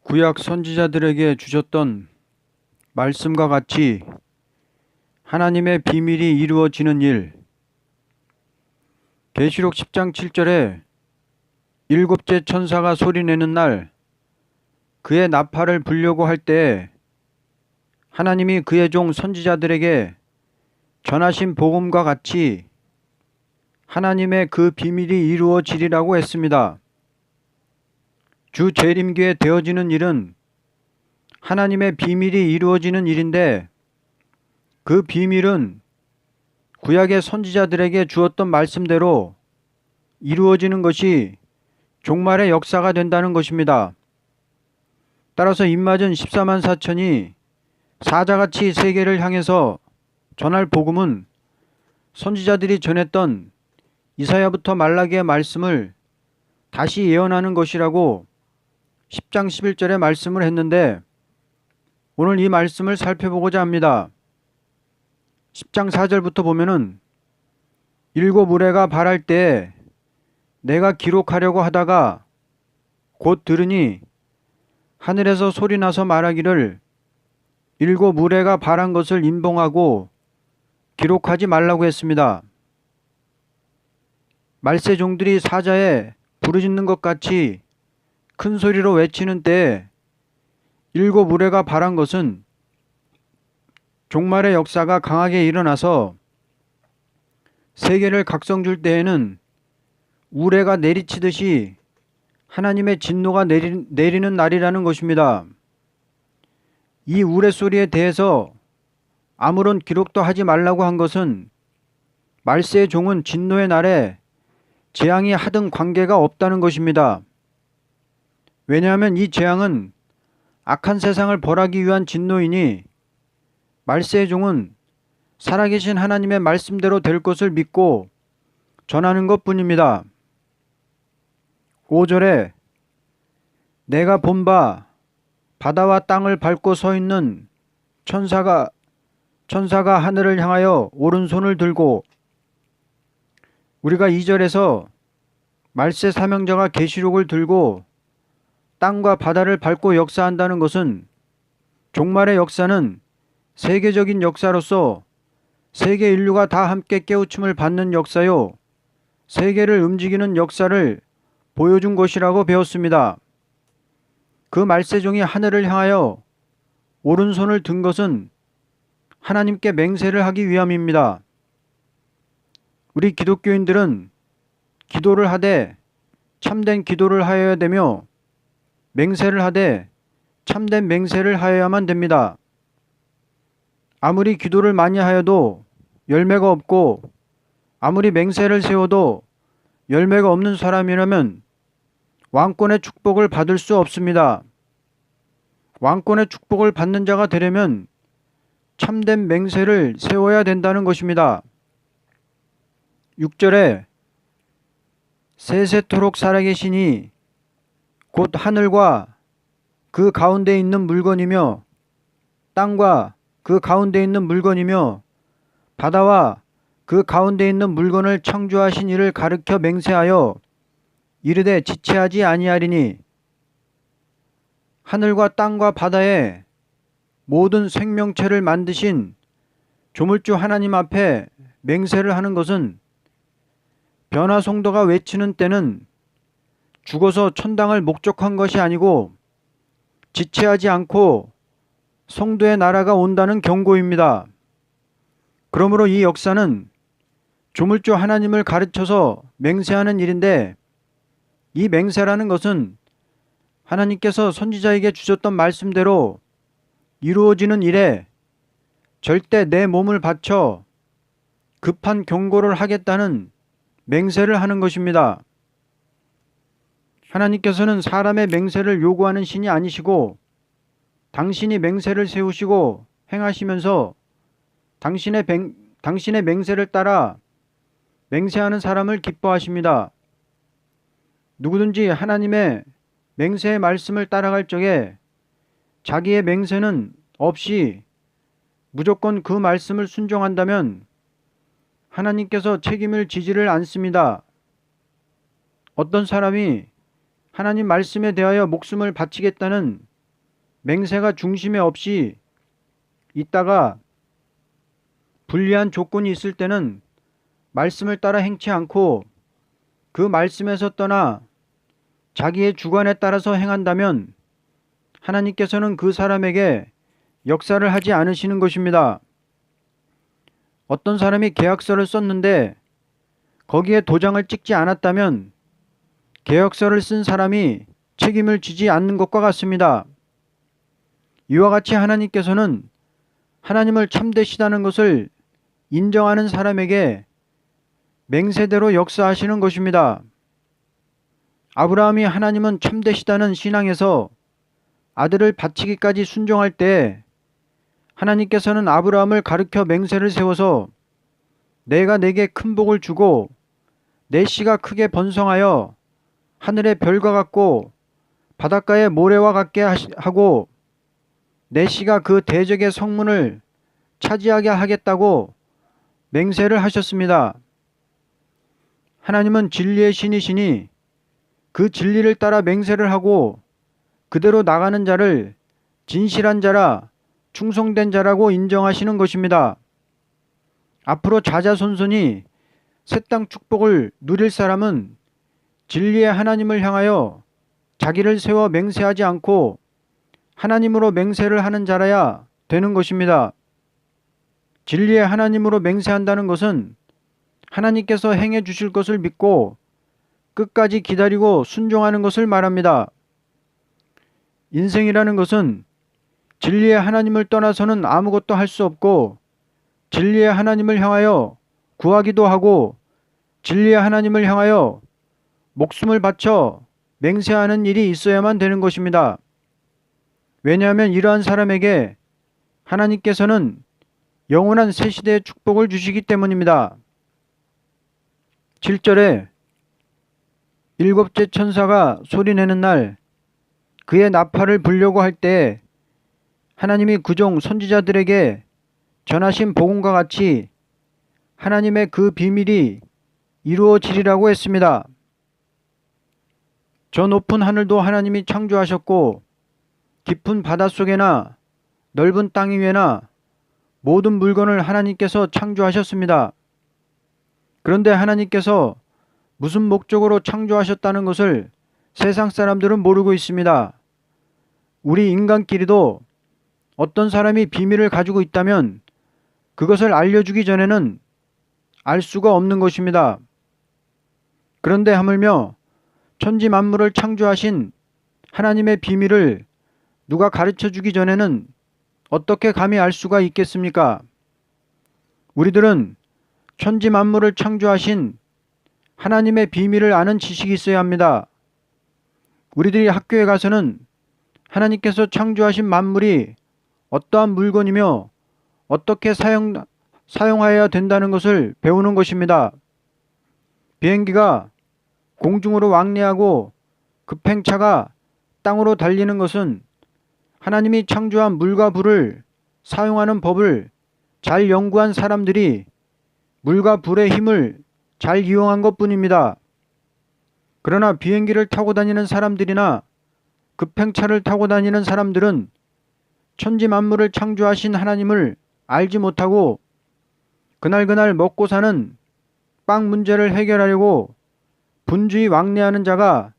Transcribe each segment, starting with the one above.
구약 선지자들에게 주셨던 말씀과 같이 하나님의 비밀이 이루어지는 일. 계시록 10장 7절에 일곱째 천사가 소리내는 날 그의 나팔을 불려고 할 때에 하나님이 그의 종 선지자들에게 전하신 복음과 같이 하나님의 그 비밀이 이루어지리라고 했습니다. 주 재림기에 되어지는 일은 하나님의 비밀이 이루어지는 일인데, 그 비밀은 구약의 선지자들에게 주었던 말씀대로 이루어지는 것이 종말의 역사가 된다는 것입니다. 따라서 입맞은 14만 4천이 사자같이 세계를 향해서 전할 복음은 선지자들이 전했던 이사야부터 말라기의 말씀을 다시 예언하는 것이라고 10장 11절에 말씀을 했는데, 오늘 이 말씀을 살펴보고자 합니다. 10장 4절부터 보면은 일곱 의뢰가 발할 때에 내가 기록하려고 하다가 곧 들으니 하늘에서 소리나서 말하기를 일곱 의뢰가 발한 것을 임봉하고 기록하지 말라고 했습니다. 말세종들이 사자에 부르짖는 것 같이 큰 소리로 외치는 때에 일곱 의뢰가 발한 것은 종말의 역사가 강하게 일어나서 세계를 각성줄 때에는 우레가 내리치듯이 하나님의 진노가 내리는 날이라는 것입니다. 이 우레 소리에 대해서 아무런 기록도 하지 말라고 한 것은 말세의 종은 진노의 날에 재앙이 하등 관계가 없다는 것입니다. 왜냐하면 이 재앙은 악한 세상을 벌하기 위한 진노이니 말세의 종은 살아계신 하나님의 말씀대로 될 것을 믿고 전하는 것뿐입니다. 5절에 내가 본 바 바다와 땅을 밟고 서 있는 천사가 하늘을 향하여 오른손을 들고, 우리가 2절에서 말세 사명자가 계시록을 들고 땅과 바다를 밟고 역사한다는 것은 종말의 역사는 세계적인 역사로서 세계 인류가 다 함께 깨우침을 받는 역사요, 세계를 움직이는 역사를 보여준 것이라고 배웠습니다. 그 말세종이 하늘을 향하여 오른손을 든 것은 하나님께 맹세를 하기 위함입니다. 우리 기독교인들은 기도를 하되 참된 기도를 하여야 되며, 맹세를 하되 참된 맹세를 하여야만 됩니다. 아무리 기도를 많이 하여도 열매가 없고, 아무리 맹세를 세워도 열매가 없는 사람이라면 왕권의 축복을 받을 수 없습니다. 왕권의 축복을 받는 자가 되려면 참된 맹세를 세워야 된다는 것입니다. 6절에 세세토록 살아계시니 곧 하늘과 그 가운데 있는 물건이며 땅과 그 가운데 있는 물건이며 바다와 그 가운데 있는 물건을 창조하신 이를 가르쳐 맹세하여 이르되 지체하지 아니하리니, 하늘과 땅과 바다에 모든 생명체를 만드신 조물주 하나님 앞에 맹세를 하는 것은 변화 성도가 외치는 때는 죽어서 천당을 목적한 것이 아니고 지체하지 않고 성도의 나라가 온다는 경고입니다. 그러므로 이 역사는 조물주 하나님을 가르쳐서 맹세하는 일인데, 이 맹세라는 것은 하나님께서 선지자에게 주셨던 말씀대로 이루어지는 일에 절대 내 몸을 바쳐 급한 경고를 하겠다는 맹세를 하는 것입니다. 하나님께서는 사람의 맹세를 요구하는 신이 아니시고, 당신이 맹세를 세우시고 행하시면서 당신의 맹세를 따라 맹세하는 사람을 기뻐하십니다. 누구든지 하나님의 맹세의 말씀을 따라갈 적에 자기의 맹세는 없이 무조건 그 말씀을 순종한다면 하나님께서 책임을 지지를 않습니다. 어떤 사람이 하나님 말씀에 대하여 목숨을 바치겠다는 맹세가 중심에 없이 있다가 불리한 조건이 있을 때는 말씀을 따라 행치 않고 그 말씀에서 떠나 자기의 주관에 따라서 행한다면 하나님께서는 그 사람에게 역사를 하지 않으시는 것입니다. 어떤 사람이 계약서를 썼는데 거기에 도장을 찍지 않았다면 계약서를 쓴 사람이 책임을 지지 않는 것과 같습니다. 이와 같이 하나님께서는 하나님을 참되시다는 것을 인정하는 사람에게 맹세대로 역사하시는 것입니다. 아브라함이 하나님은 참되시다는 신앙에서 아들을 바치기까지 순종할 때 하나님께서는 아브라함을 가르쳐 맹세를 세워서 내가 내게 큰 복을 주고 내 씨가 크게 번성하여 하늘의 별과 같고 바닷가의 모래와 같게 하고 내 씨가 그 대적의 성문을 차지하게 하겠다고 맹세를 하셨습니다. 하나님은 진리의 신이시니 그 진리를 따라 맹세를 하고 그대로 나가는 자를 진실한 자라 충성된 자라고 인정하시는 것입니다. 앞으로 자자손손이 새 땅 축복을 누릴 사람은 진리의 하나님을 향하여 자기를 세워 맹세하지 않고 하나님으로 맹세를 하는 자라야 되는 것입니다. 진리의 하나님으로 맹세한다는 것은 하나님께서 행해 주실 것을 믿고 끝까지 기다리고 순종하는 것을 말합니다. 인생이라는 것은 진리의 하나님을 떠나서는 아무것도 할 수 없고 진리의 하나님을 향하여 구하기도 하고 진리의 하나님을 향하여 목숨을 바쳐 맹세하는 일이 있어야만 되는 것입니다. 왜냐하면 이러한 사람에게 하나님께서는 영원한 새 시대의 축복을 주시기 때문입니다. 7절에 일곱째 천사가 소리내는 날 그의 나팔을 불려고 할 때 하나님이 그종 선지자들에게 전하신 복음과 같이 하나님의 그 비밀이 이루어지리라고 했습니다. 저 높은 하늘도 하나님이 창조하셨고 깊은 바닷속에나 넓은 땅 위에나 모든 물건을 하나님께서 창조하셨습니다. 그런데 하나님께서 무슨 목적으로 창조하셨다는 것을 세상 사람들은 모르고 있습니다. 우리 인간끼리도 어떤 사람이 비밀을 가지고 있다면 그것을 알려주기 전에는 알 수가 없는 것입니다. 그런데 하물며 천지 만물을 창조하신 하나님의 비밀을 누가 가르쳐 주기 전에는 어떻게 감히 알 수가 있겠습니까? 우리들은 천지 만물을 창조하신 하나님의 비밀을 아는 지식이 있어야 합니다. 우리들이 학교에 가서는 하나님께서 창조하신 만물이 어떠한 물건이며 어떻게 사용하여야 된다는 것을 배우는 것입니다. 비행기가 공중으로 왕래하고 급행차가 땅으로 달리는 것은 하나님이 창조한 물과 불을 사용하는 법을 잘 연구한 사람들이 물과 불의 힘을 잘 이용한 것뿐입니다. 그러나 비행기를 타고 다니는 사람들이나 급행차를 타고 다니는 사람들은 천지 만물을 창조하신 하나님을 알지 못하고 그날그날 먹고 사는 빵 문제를 해결하려고 분주히 왕래하는 자가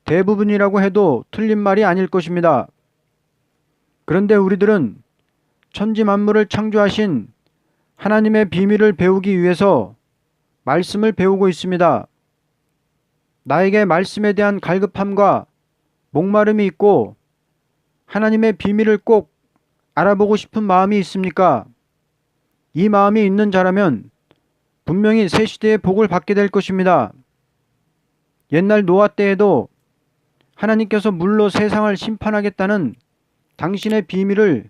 대부분이라고 해도 틀린 말이 아닐 것입니다. 그런데 우리들은 천지 만물을 창조하신 하나님의 비밀을 배우기 위해서 말씀을 배우고 있습니다. 나에게 말씀에 대한 갈급함과 목마름이 있고 하나님의 비밀을 꼭 알아보고 싶은 마음이 있습니까? 이 마음이 있는 자라면 분명히 새 시대의 복을 받게 될 것입니다. 옛날 노아 때에도 하나님께서 물로 세상을 심판하겠다는 당신의 비밀을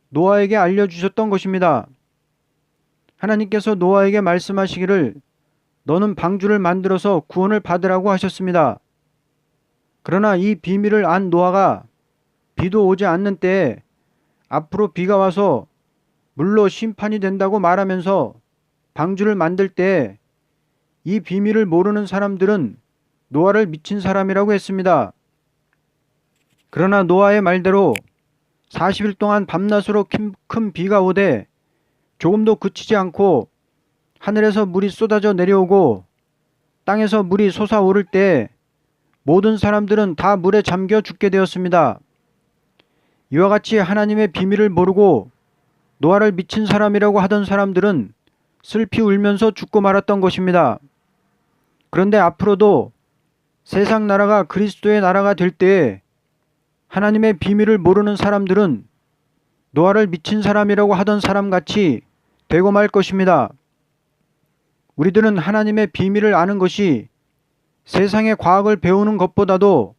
노아에게 알려주셨던 것입니다. 하나님께서 노아에게 말씀하시기를 너는 방주를 만들어서 구원을 받으라고 하셨습니다. 그러나 이 비밀을 안 노아가 비도 오지 않는 때에 앞으로 비가 와서 물로 심판이 된다고 말하면서 방주를 만들 때 이 비밀을 모르는 사람들은 노아를 미친 사람이라고 했습니다. 그러나 노아의 말대로 40일 동안 밤낮으로 큰 비가 오되 조금도 그치지 않고 하늘에서 물이 쏟아져 내려오고 땅에서 물이 솟아오를 때 모든 사람들은 다 물에 잠겨 죽게 되었습니다. 이와 같이 하나님의 비밀을 모르고 노아를 미친 사람이라고 하던 사람들은 슬피 울면서 죽고 말았던 것입니다. 그런데 앞으로도 세상 나라가 그리스도의 나라가 될 때에 하나님의 비밀을 모르는 사람들은 노아를 미친 사람이라고 하던 사람같이 되고 말 것입니다. 우리들은 하나님의 비밀을 아는 것이 세상의 과학을 배우는 것보다도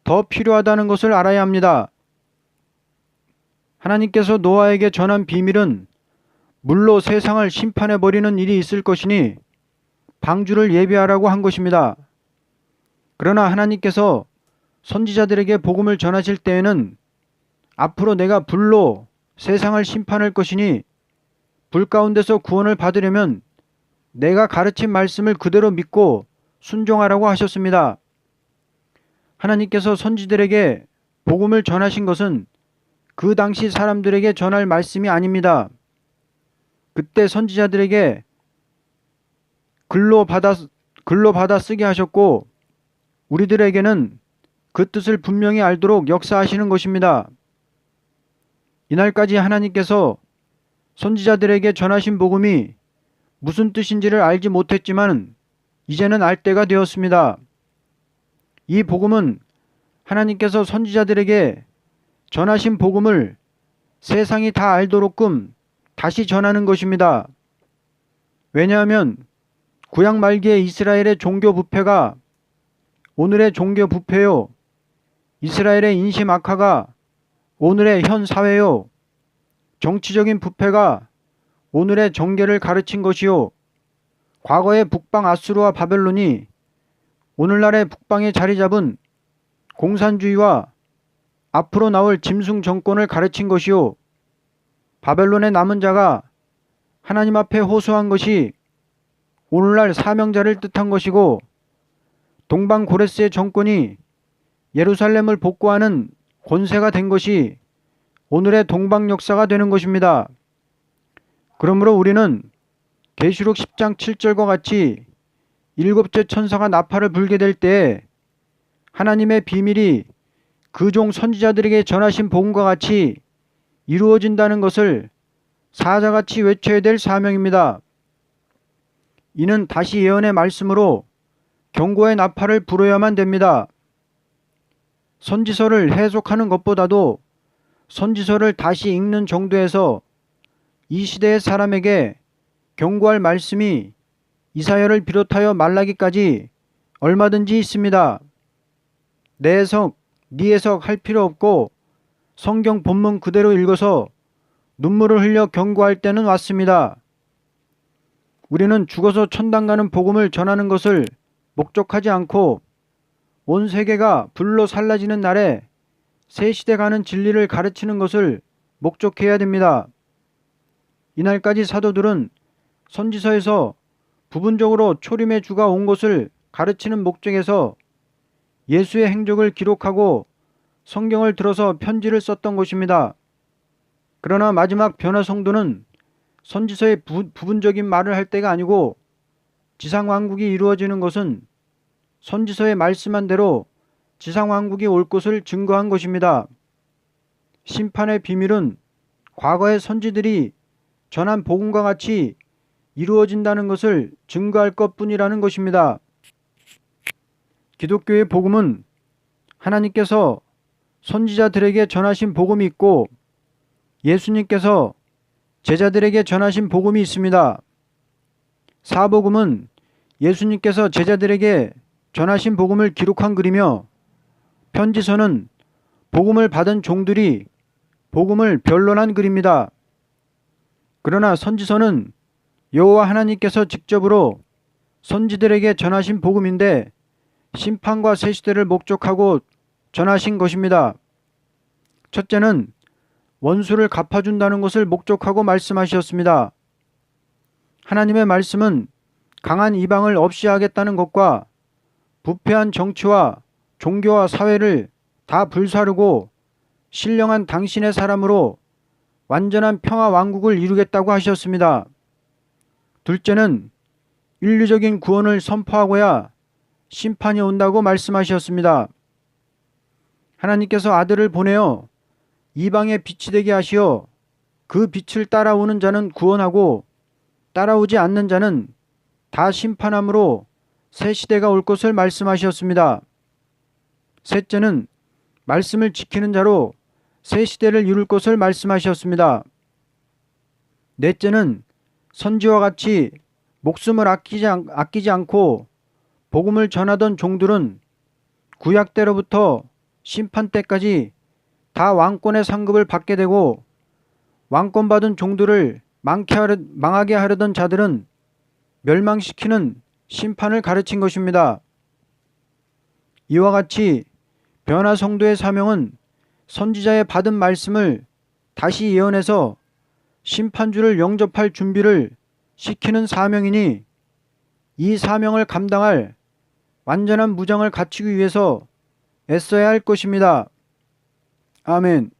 더 필요하다는 것을 알아야 합니다. 하나님께서 노아에게 전한 비밀은 물로 세상을 심판해버리는 일이 있을 것이니 방주를 예비하라고 한 것입니다. 그러나 하나님께서 선지자들에게 복음을 전하실 때에는 앞으로 내가 불로 세상을 심판할 것이니 불 가운데서 구원을 받으려면 내가 가르친 말씀을 그대로 믿고 순종하라고 하셨습니다. 하나님께서 선지들에게 복음을 전하신 것은 그 당시 사람들에게 전할 말씀이 아닙니다. 그때 선지자들에게 글로 받아 쓰게 하셨고 우리들에게는 그 뜻을 분명히 알도록 역사하시는 것입니다. 이날까지 하나님께서 선지자들에게 전하신 복음이 무슨 뜻인지를 알지 못했지만 이제는 알 때가 되었습니다. 이 복음은 하나님께서 선지자들에게 전하신 복음을 세상이 다 알도록끔 다시 전하는 것입니다. 왜냐하면 구약 말기의 이스라엘의 종교 부패가 오늘의 종교 부패요, 이스라엘의 인심 악화가 오늘의 현 사회요, 정치적인 부패가 오늘의 정계를 가르친 것이요, 과거의 북방 아수르와 바벨론이 오늘날의 북방에 자리 잡은 공산주의와 앞으로 나올 짐승 정권을 가르친 것이요, 바벨론의 남은 자가 하나님 앞에 호소한 것이 오늘날 사명자를 뜻한 것이고 동방 고레스의 정권이 예루살렘을 복구하는 권세가 된 것이 오늘의 동방 역사가 되는 것입니다. 그러므로 우리는 계시록 10장 7절과 같이 일곱째 천사가 나팔을 불게 될 때에 하나님의 비밀이 그 종 선지자들에게 전하신 복음과 같이 이루어진다는 것을 사자같이 외쳐야 될 사명입니다. 이는 다시 예언의 말씀으로 경고의 나팔을 불어야만 됩니다. 선지서를 해석하는 것보다도 선지서를 다시 읽는 정도에서 이 시대의 사람에게 경고할 말씀이 이사야를 비롯하여 말라기까지 얼마든지 있습니다. 내 해석, 네 해석 할 필요 없고 성경 본문 그대로 읽어서 눈물을 흘려 경고할 때는 왔습니다. 우리는 죽어서 천당 가는 복음을 전하는 것을 목적하지 않고 온 세계가 불로 살라지는 날에 새 시대 가는 진리를 가르치는 것을 목적해야 됩니다. 이날까지 사도들은 선지서에서 부분적으로 초림의 주가 온 것을 가르치는 목적에서 예수의 행적을 기록하고 성경을 들어서 편지를 썼던 것입니다. 그러나 마지막 변화 성도는 선지서의 부분적인 말을 할 때가 아니고 지상왕국이 이루어지는 것은 선지서에 말씀한 대로 지상왕국이 올 것을 증거한 것입니다. 심판의 비밀은 과거의 선지들이 전한 복음과 같이 이루어진다는 것을 증거할 것뿐이라는 것입니다. 기독교의 복음은 하나님께서 선지자들에게 전하신 복음이 있고 예수님께서 제자들에게 전하신 복음이 있습니다. 사복음은 예수님께서 제자들에게 전하신 복음을 기록한 글이며 편지서는 복음을 받은 종들이 복음을 변론한 글입니다. 그러나 선지서는 여호와 하나님께서 직접으로 선지들에게 전하신 복음인데 심판과 새시대를 목적하고 전하신 것입니다. 첫째는 원수를 갚아준다는 것을 목적하고 말씀하셨습니다. 하나님의 말씀은 강한 이방을 없이 하겠다는 것과 부패한 정치와 종교와 사회를 다 불사르고 신령한 당신의 사람으로 완전한 평화 왕국을 이루겠다고 하셨습니다. 둘째는 인류적인 구원을 선포하고야 심판이 온다고 말씀하셨습니다. 하나님께서 아들을 보내어 이방의 빛이 되게 하시어 그 빛을 따라오는 자는 구원하고 따라오지 않는 자는 다 심판함으로 새 시대가 올 것을 말씀하셨습니다. 셋째는 말씀을 지키는 자로 새 시대를 이룰 것을 말씀하셨습니다. 넷째는 선지와 같이 목숨을 아끼지 않고 복음을 전하던 종들은 구약 때로부터 심판 때까지 다 왕권의 상급을 받게 되고, 왕권 받은 종들을 망하게 하려던 자들은 멸망시키는 심판을 가르친 것입니다. 이와 같이 변화 성도의 사명은 선지자의 받은 말씀을 다시 예언해서 심판주를 영접할 준비를 시키는 사명이니, 이 사명을 감당할 완전한 무장을 갖추기 위해서 애써야 할 것입니다. 아멘.